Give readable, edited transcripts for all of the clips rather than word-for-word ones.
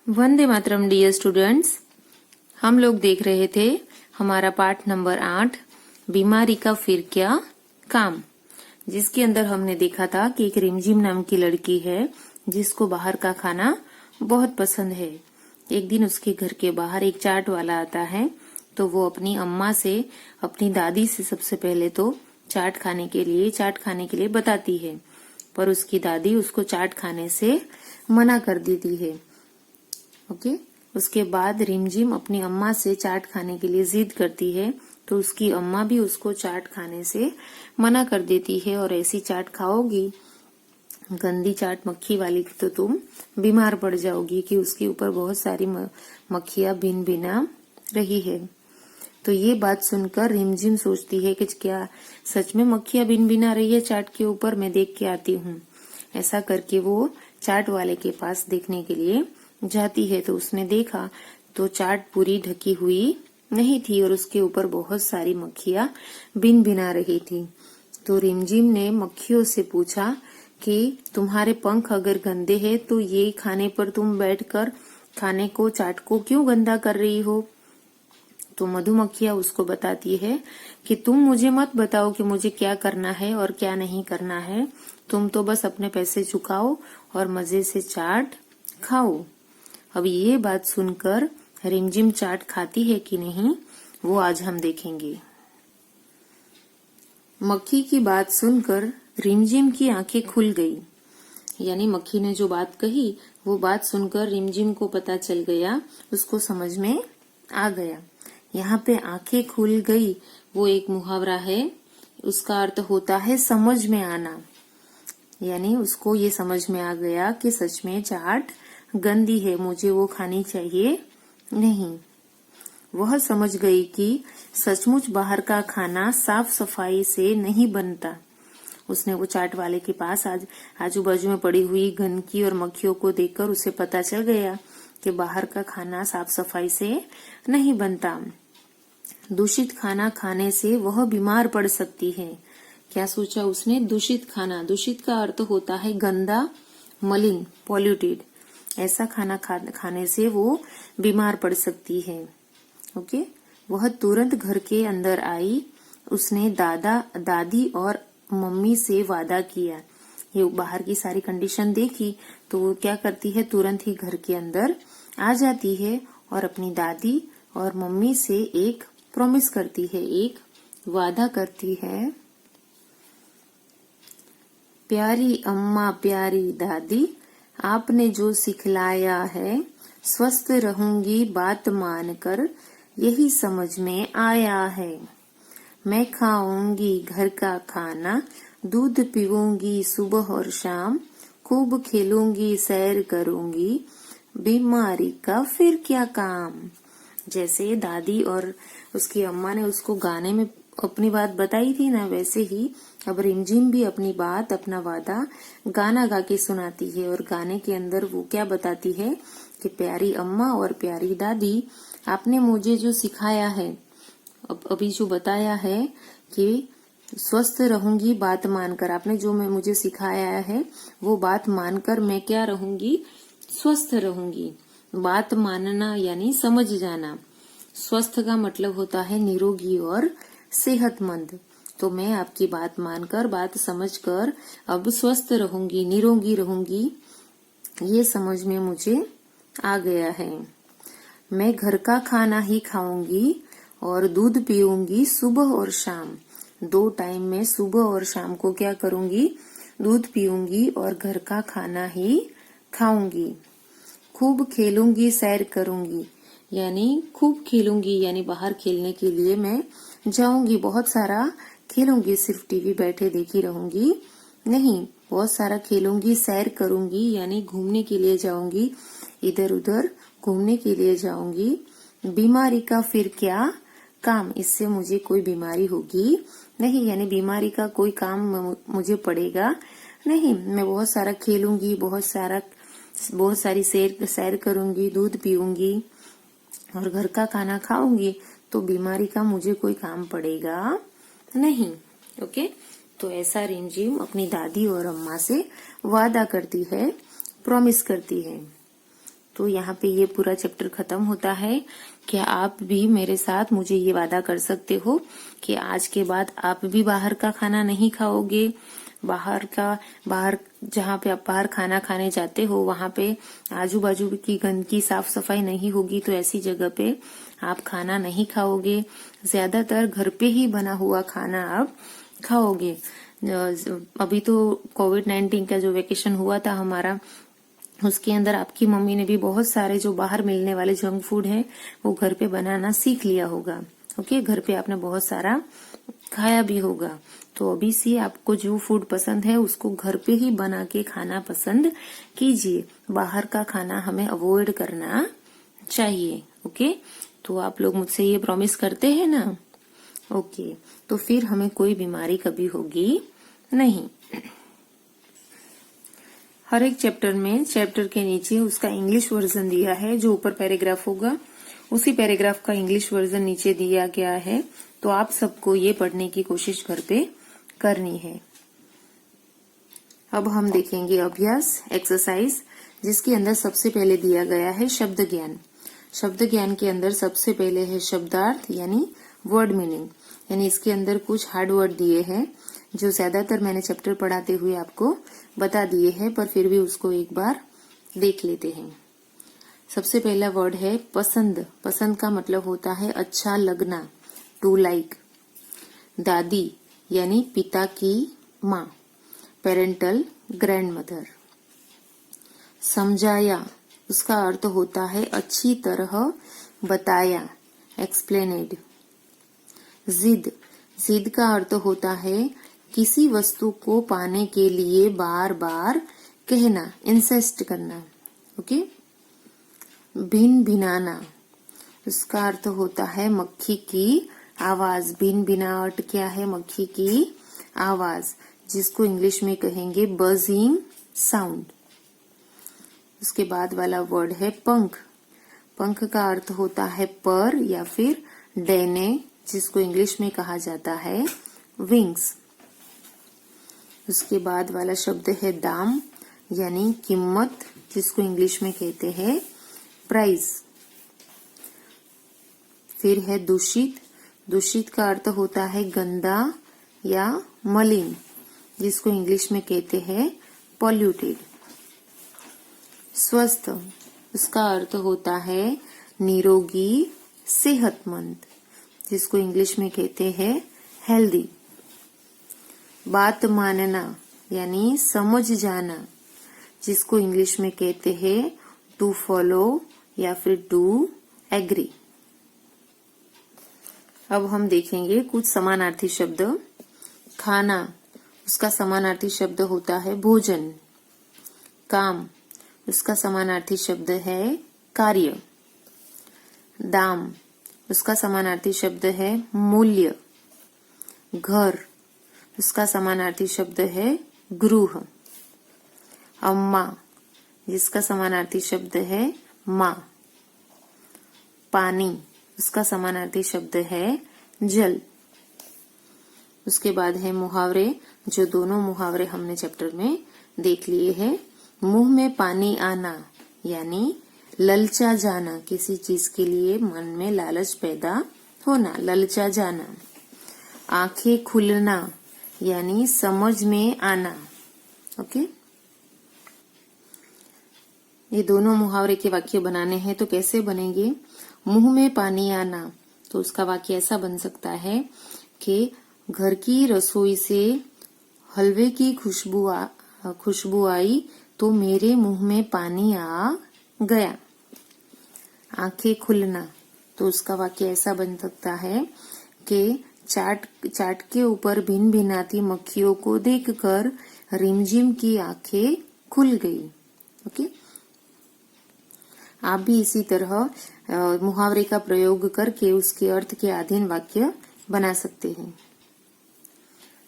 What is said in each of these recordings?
Vande Mataram dear students. हम लोग देख रहे थे हमारा पाठ नंबर 8 बीमारी का फिर क्या काम, जिसके अंदर हमने देखा था कि एक रिमझिम नाम की लड़की है जिसको बाहर का खाना बहुत पसंद है। एक दिन उसके घर के बाहर एक चाट वाला आता है तो वो अपनी अम्मा से, अपनी दादी से सबसे पहले तो चाट खाने के लिए बताती है, पर उसकी दादी उसको चाट खाने से मना कर देती है। ओके, उसके बाद रिमझिम अपनी अम्मा से चाट खाने के लिए जिद करती है तो उसकी अम्मा भी उसको चाट खाने से मना कर देती है, और ऐसी चाट खाओगी, गंदी चाट मक्खी वाली, तो तुम बीमार पड़ जाओगी कि उसके ऊपर बहुत सारी मक्खियां भिन भिना रही है। तो ये बात सुनकर रिमझिम सोचती है कि क्या सच में मक्खियां भिन भिना रही है चाट के ऊपर, मैं देख के आती हूँ। ऐसा करके वो चाट वाले के पास देखने के लिए जाती है तो उसने देखा तो चाट पूरी ढकी हुई नहीं थी और उसके ऊपर बहुत सारी मक्खियां भिन भिना रही थी। तो रिमझिम ने मक्खियों से पूछा कि तुम्हारे पंख अगर गंदे हैं तो ये खाने पर तुम बैठकर खाने को, चाट को क्यों गंदा कर रही हो। तो मधुमक्खियां उसको बताती है कि तुम मुझे मत बताओ कि मुझे क्या करना है और क्या नहीं करना है, तुम तो बस अपने पैसे चुकाओ और मजे से चाट खाओ। अब ये बात सुनकर रिमझिम चाट खाती है कि नहीं, वो आज हम देखेंगे। मक्खी की बात सुनकर रिमझिम की आंखें खुल गई, यानी मक्खी ने जो बात कही वो बात सुनकर रिमझिम को पता चल गया, उसको समझ में आ गया। यहाँ पे आंखें खुल गई वो एक मुहावरा है, उसका अर्थ होता है समझ में आना, यानी उसको ये समझ में आ गया कि सच में चाट गंदी है, मुझे वो खानी चाहिए नहीं। वह समझ गई कि सचमुच बाहर का खाना साफ सफाई से नहीं बनता। उसने वो चाट वाले के पास आजू बाजू में पड़ी हुई गंदगी और मक्खियों को देखकर उसे पता चल गया कि बाहर का खाना साफ सफाई से नहीं बनता। दूषित खाना खाने से वह बीमार पड़ सकती है। क्या सोचा उसने? दूषित खाना, दूषित का अर्थ होता है गंदा, मलिन, पॉल्यूटेड। ऐसा खाना खाने से वो बीमार पड़ सकती है। ओके, वह तुरंत घर के अंदर आई। उसने दादा, दादी और मम्मी से वादा किया। ये बाहर की सारी कंडीशन देखी तो वो क्या करती है, तुरंत ही घर के अंदर आ जाती है और अपनी दादी और मम्मी से एक प्रॉमिस करती है, एक वादा करती है। प्यारी अम्मा, प्यारी दादी, आपने जो सिखलाया है, स्वस्थ रहूंगी बात मानकर, यही समझ में आया है। मैं खाऊंगी घर का खाना, दूध पीऊंगी सुबह और शाम, खूब खेलूंगी, सैर करूंगी, बीमारी का फिर क्या काम। जैसे दादी और उसकी अम्मा ने उसको गाने में अपनी बात बताई थी ना, वैसे ही अब रिमझिम भी अपनी बात, अपना वादा गाना गा के सुनाती है। और गाने के अंदर वो क्या बताती है कि प्यारी अम्मा और प्यारी दादी, आपने मुझे जो सिखाया है, अभी जो बताया है कि स्वस्थ रहूंगी बात मानकर, आपने जो मुझे सिखाया है वो बात मानकर मैं क्या रहूंगी, स्वस्थ रहूंगी। बात मानना यानी समझ जाना। स्वस्थ का मतलब होता है निरोगी और सेहतमंद। तो मैं आपकी बात मानकर, बात समझकर अब स्वस्थ रहूंगी, निरोगी रहूंगी, ये समझ में मुझे आ गया है। मैं घर का खाना ही खाऊंगी और दूध पीऊंगी सुबह और शाम। 2 टाइम में सुबह और शाम को क्या करूंगी, दूध पीऊंगी और घर का खाना ही खाऊंगी। खूब खेलूंगी, सैर करूंगी, यानी खूब खेलूंगी, यानी बाहर खेलने के लिए मैं जाऊंगी, बहुत सारा खेलूंगी, सिर्फ टीवी बैठे देखी रहूंगी नहीं, बहुत सारा खेलूंगी। सैर करूंगी यानी घूमने के लिए जाऊंगी, इधर उधर घूमने के लिए जाऊंगी। बीमारी का फिर क्या काम, इससे मुझे कोई बीमारी होगी नहीं, यानी बीमारी का कोई काम मुझे पड़ेगा नहीं। मैं बहुत सारा खेलूंगी, बहुत सारी सैर करूंगी, दूध पीऊंगी और घर का खाना खाऊंगी, तो बीमारी का मुझे कोई काम पड़ेगा नहीं। ओके, तो ऐसा रिमझिम अपनी दादी और अम्मा से वादा करती है, प्रॉमिस करती है। तो यहाँ पे ये पूरा चैप्टर खत्म होता है। क्या आप भी मेरे साथ मुझे ये वादा कर सकते हो कि आज के बाद आप भी बाहर का खाना नहीं खाओगे? बाहर जहाँ पे आप बाहर खाना खाने जाते हो वहां पे आजू बाजू की गंदगी साफ सफाई नहीं होगी, तो ऐसी जगह पे आप खाना नहीं खाओगे। ज्यादातर घर पे ही बना हुआ खाना आप खाओगे। अभी तो कोविड-19 का जो वेकेशन हुआ था हमारा, उसके अंदर आपकी मम्मी ने भी बहुत सारे जो बाहर मिलने वाले जंक फूड है वो घर पे बनाना सीख लिया होगा। ओके, घर पे आपने बहुत सारा खाया भी होगा। तो अभी से आपको जो फूड पसंद है उसको घर पे ही बना के खाना पसंद कीजिए। बाहर का खाना हमें अवॉइड करना चाहिए। ओके, तो आप लोग मुझसे ये प्रॉमिस करते हैं ना? ओके, तो फिर हमें कोई बीमारी कभी होगी नहीं। हर एक चैप्टर में चैप्टर के नीचे उसका इंग्लिश वर्जन दिया है। जो ऊपर पैराग्राफ होगा उसी पैराग्राफ का इंग्लिश वर्जन नीचे दिया गया है। तो आप सबको ये पढ़ने की कोशिश घर पे करनी है। अब हम देखेंगे अभ्यास एक्सरसाइज, जिसके अंदर सबसे पहले दिया गया है शब्द ज्ञान। शब्द ज्ञान के अंदर सबसे पहले है शब्दार्थ यानी वर्ड मीनिंग, यानी इसके अंदर कुछ हार्ड वर्ड दिए हैं जो ज्यादातर मैंने चैप्टर पढ़ाते हुए आपको बता दिए हैं, पर फिर भी उसको एक बार देख लेते हैं। सबसे पहला वर्ड है पसंद। पसंद का मतलब होता है अच्छा लगना, टू लाइक। दादी यानी पिता की माँ, पेरेंटल ग्रैंडमदर। समझाया, उसका अर्थ होता है अच्छी तरह बताया, एक्सप्लेनेड। जिद, जिद का अर्थ होता है किसी वस्तु को पाने के लिए बार बार कहना, इंसिस्ट करना। ओके। भिन भिनाना, उसका अर्थ होता है मक्खी की आवाज। भिन भिनावट क्या है? मक्खी की आवाज, जिसको इंग्लिश में कहेंगे बजिंग साउंड। उसके बाद वाला वर्ड है पंख। पंख का अर्थ होता है पर या फिर डैने, जिसको इंग्लिश में कहा जाता है विंग्स। उसके बाद वाला शब्द है दाम यानी कीमत, जिसको इंग्लिश में कहते हैं प्राइस। फिर है दूषित। दूषित का अर्थ होता है गंदा या मलिन, जिसको इंग्लिश में कहते हैं पॉल्यूटेड। स्वस्थ, उसका अर्थ होता है निरोगी, सेहतमंद, जिसको इंग्लिश में कहते हैं हेल्दी। बात मानना यानी समझ जाना, जिसको इंग्लिश में कहते हैं टू फॉलो या फिर टू एग्री। अब हम देखेंगे कुछ समानार्थी शब्द। खाना, उसका समानार्थी शब्द होता है भोजन। काम, उसका समानार्थी शब्द है कार्य। दाम, उसका समानार्थी शब्द है मूल्य। घर, उसका समानार्थी शब्द है गृह। अम्मा, जिसका समानार्थी शब्द है माँ। पानी, उसका समानार्थी शब्द है जल। उसके बाद है मुहावरे, जो दोनों मुहावरे हमने चैप्टर में देख लिए हैं। मुंह में पानी आना यानी ललचा जाना, किसी चीज के लिए मन में लालच पैदा होना, ललचा जाना। आंखें खुलना यानी समझ में आना। ओके, ये दोनों मुहावरे के वाक्य बनाने हैं, तो कैसे बनेंगे? मुंह में पानी आना, तो उसका वाक्य ऐसा बन सकता है कि घर की रसोई से हलवे की खुशबू आई तो मेरे मुंह में पानी आ गया। आंखें खुलना, तो उसका वाक्य ऐसा बन सकता है कि चाट के ऊपर भिन भिनाती मक्खियों को देखकर रिमझिम की आंखें खुल गई। ओके, आप भी इसी तरह मुहावरे का प्रयोग करके उसके अर्थ के अधीन वाक्य बना सकते हैं।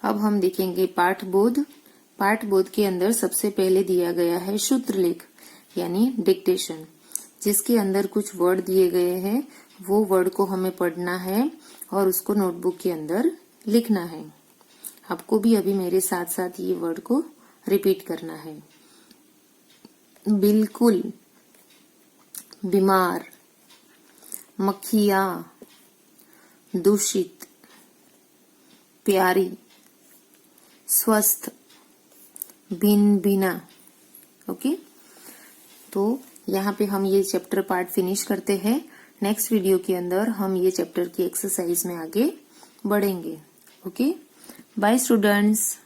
अब हम देखेंगे पाठबोध। पाठबोध के अंदर सबसे पहले दिया गया है सूत्रलेख यानी डिक्टेशन, जिसके अंदर कुछ वर्ड दिए गए हैं। वो वर्ड को हमें पढ़ना है और उसको नोटबुक के अंदर लिखना है। आपको भी अभी मेरे साथ साथ ये वर्ड को रिपीट करना है। बिल्कुल, बीमार, मक्खियाँ, दूषित, प्यारी, स्वस्थ, भिन्न भिना। ओके, तो यहाँ पे हम ये चैप्टर पार्ट फिनिश करते हैं। नेक्स्ट वीडियो के अंदर हम ये चैप्टर की एक्सरसाइज में आगे बढ़ेंगे। Okay, bye students.